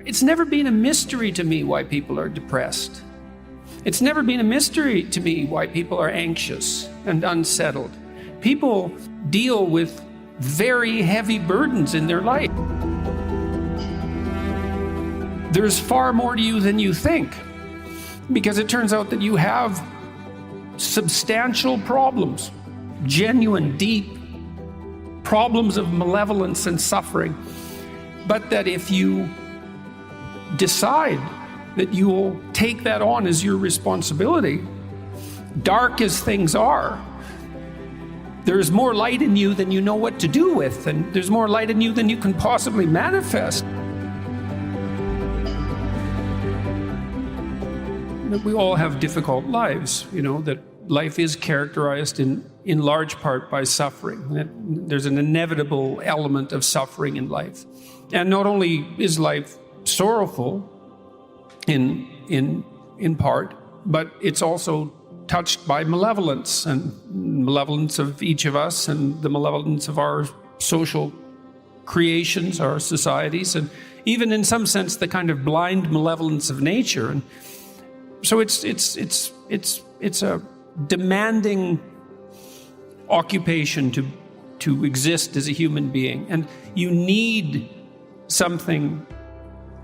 It's never been a mystery to me why people are depressed. It's never been a mystery to me why people are anxious and unsettled. People deal with very heavy burdens in their life. There's far more to you than you think, because it turns out that you have substantial problems, genuine, deep problems of malevolence and suffering, but that if you decide that you will take that on as your responsibility, dark as things are, there's more light in you than you know what to do with, and there's more light in you than you can possibly manifest. We all have difficult lives, that life is characterized in large part by suffering. There's an inevitable element of suffering in life. And not only is life sorrowful in part, but it's also touched by malevolence, and malevolence of each of us, and the malevolence of our social creations, our societies, and even in some sense the kind of blind malevolence of nature. And so it's a demanding occupation to exist as a human being, and you need something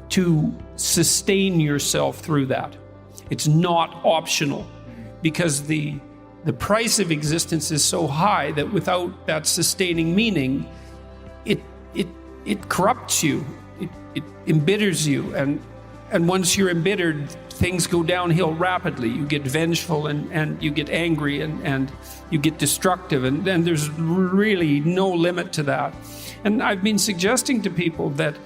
to sustain yourself through that. It's not optional, because the price of existence is so high that without that sustaining meaning, it corrupts you, it embitters you, and once you're embittered, things go downhill rapidly. You get vengeful and you get angry and you get destructive, and there's really no limit to that. And I've been suggesting to people that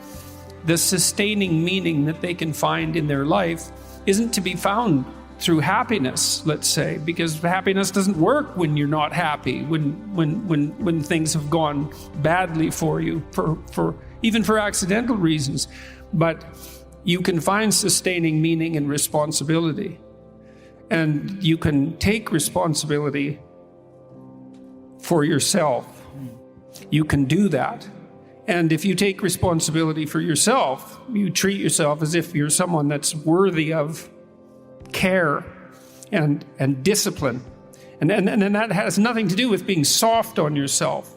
the sustaining meaning that they can find in their life isn't to be found through happiness, let's say, because happiness doesn't work when you're not happy, when things have gone badly for you, for even for accidental reasons. But you can find sustaining meaning in responsibility, and you can take responsibility for yourself. You can do that. And if you take responsibility for yourself, you treat yourself as if you're someone that's worthy of care and discipline. And that has nothing to do with being soft on yourself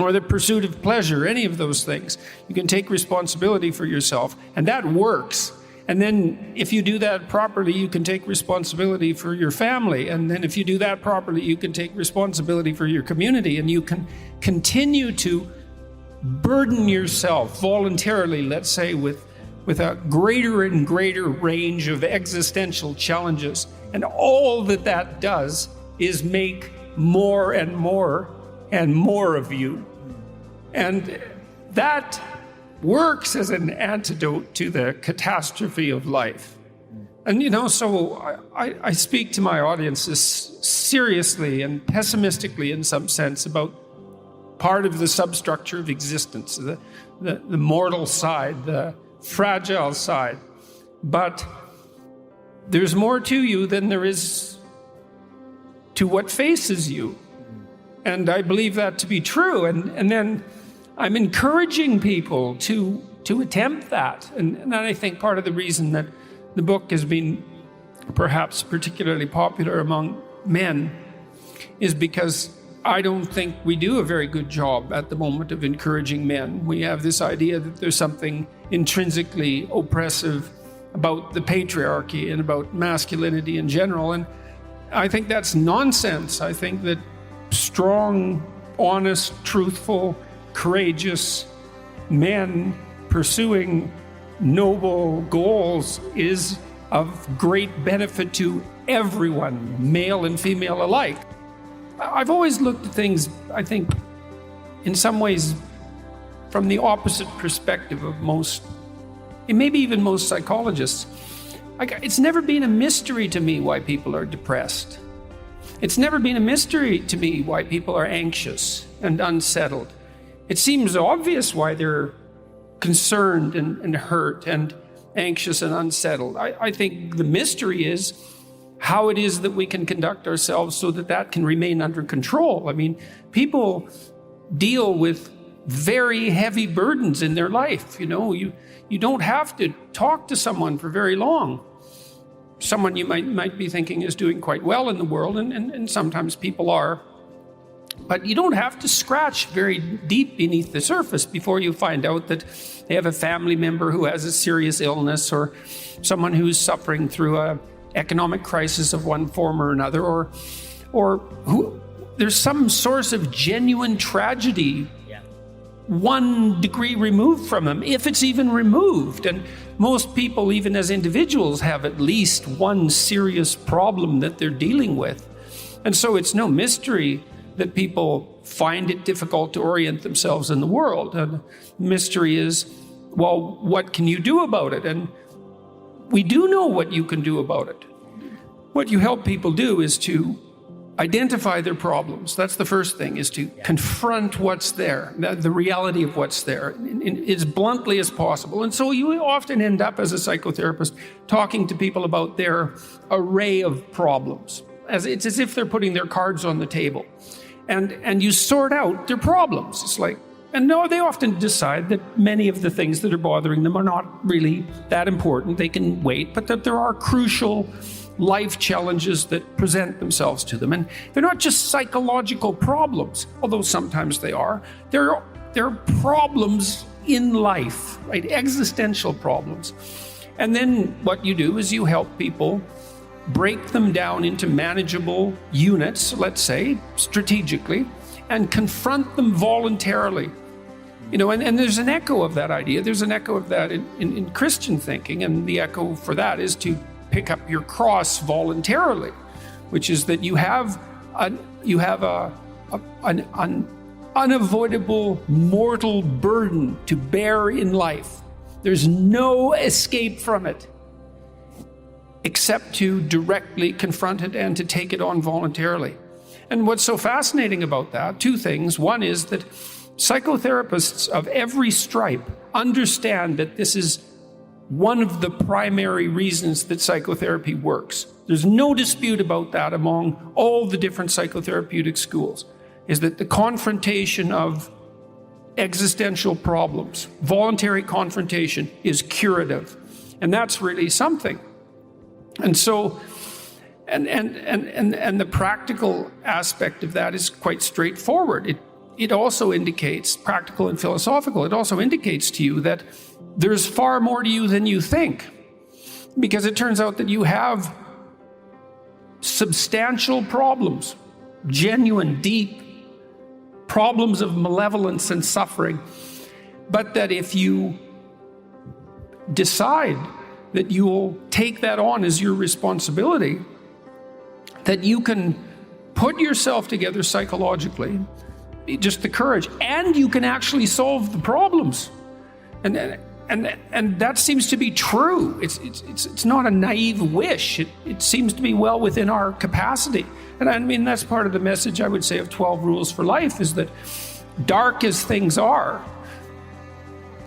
or the pursuit of pleasure, any of those things. You can take responsibility for yourself, and that works. And then if you do that properly, you can take responsibility for your family. And then if you do that properly, you can take responsibility for your community, and you can continue to burden yourself voluntarily, let's say, with a greater and greater range of existential challenges. And all that does is make more and more and more of you. And that works as an antidote to the catastrophe of life. And so I speak to my audiences seriously and pessimistically in some sense about part of the substructure of existence, the mortal side, the fragile side. But there's more to you than there is to what faces you. And I believe that to be true. And then I'm encouraging people to attempt that. And I think part of the reason that the book has been perhaps particularly popular among men is because I don't think we do a very good job at the moment of encouraging men. We have this idea that there's something intrinsically oppressive about the patriarchy and about masculinity in general. And I think that's nonsense. I think that strong, honest, truthful, courageous men pursuing noble goals is of great benefit to everyone, male and female alike. I've always looked at things, I think, in some ways from the opposite perspective of most, and maybe even most psychologists. It's never been a mystery to me why people are depressed. It's never been a mystery to me why people are anxious and unsettled. It seems obvious why they're concerned and hurt and anxious and unsettled. I think the mystery is how it is that we can conduct ourselves so that can remain under control. I mean, people deal with very heavy burdens in their life. You don't have to talk to someone for very long. Someone you might be thinking is doing quite well in the world, and sometimes people are. But you don't have to scratch very deep beneath the surface before you find out that they have a family member who has a serious illness, or someone who's suffering through an economic crisis of one form or another, or who there's some source of genuine tragedy 1 degree removed from them, if it's even removed. And most people, even as individuals, have at least one serious problem that they're dealing with. And so it's no mystery that people find it difficult to orient themselves in the world. And the mystery is, well, what can you do about it? And we do know what you can do about it. What you help people do is to identify their problems. That's the first thing, is to confront what's there, the reality of what's there, as bluntly as possible. And so you often end up, as a psychotherapist, talking to people about their array of problems. It's as if they're putting their cards on the table. And you sort out their problems. It's like, and no, they often decide that many of the things that are bothering them are not really that important. They can wait, but that there are crucial life challenges that present themselves to them. And they're not just psychological problems, although sometimes they are. They're problems in life, right? Existential problems. And then what you do is you help people break them down into manageable units, let's say, strategically, and confront them voluntarily. And there's an echo of that idea. There's an echo of that in Christian thinking, and the echo for that is to pick up your cross voluntarily, which is that you have an unavoidable mortal burden to bear in life. There's no escape from it, except to directly confront it and to take it on voluntarily. And what's so fascinating about that, 2 things. One is that psychotherapists of every stripe understand that this is one of the primary reasons that psychotherapy works. There's no dispute about that among all the different psychotherapeutic schools, is that the confrontation of existential problems, voluntary confrontation, is curative. And that's really something. And so, and the practical aspect of that is quite straightforward. It also indicates, practical and philosophical, it also indicates to you that there's far more to you than you think. Because it turns out that you have substantial problems, genuine, deep problems of malevolence and suffering. But that if you decide that you will take that on as your responsibility, that you can put yourself together psychologically, just the courage, and you can actually solve the problems. And that seems to be true. It's not a naive wish. It seems to be well within our capacity. And I mean, that's part of the message, I would say, of 12 Rules for Life, is that dark as things are,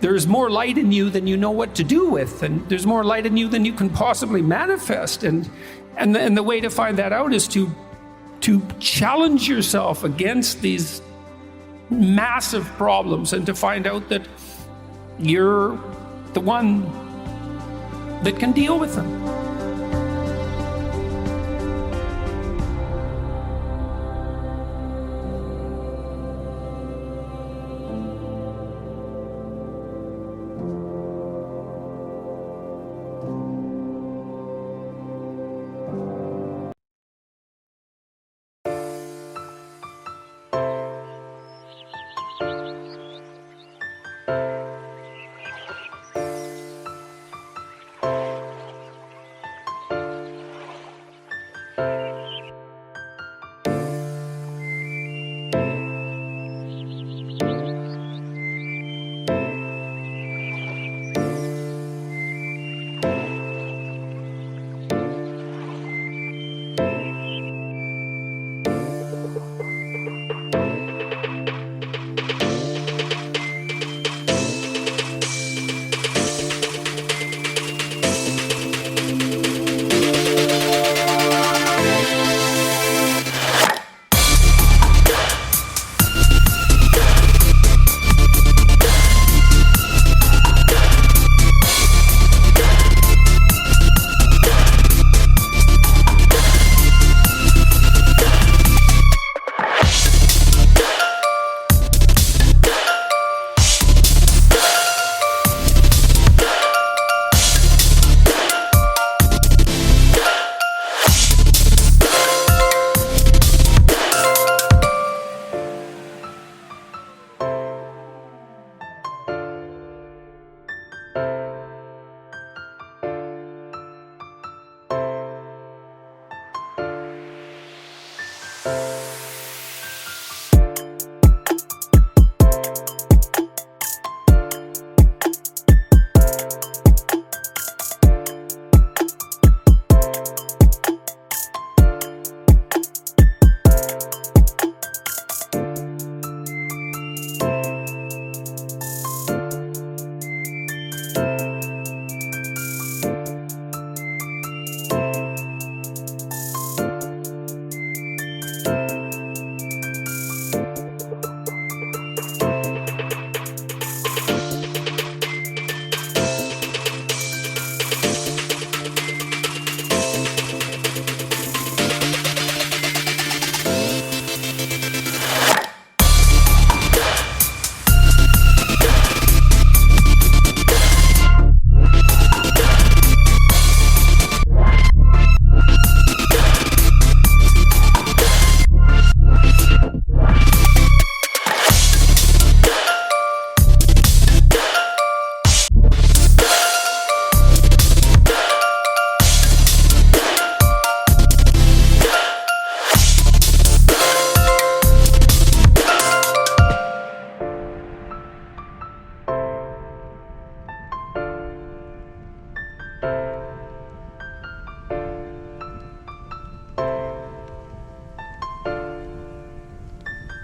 there's more light in you than you know what to do with, and there's more light in you than you can possibly manifest. And the way to find that out is to challenge yourself against these massive problems, and to find out that you're the one that can deal with them.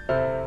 you.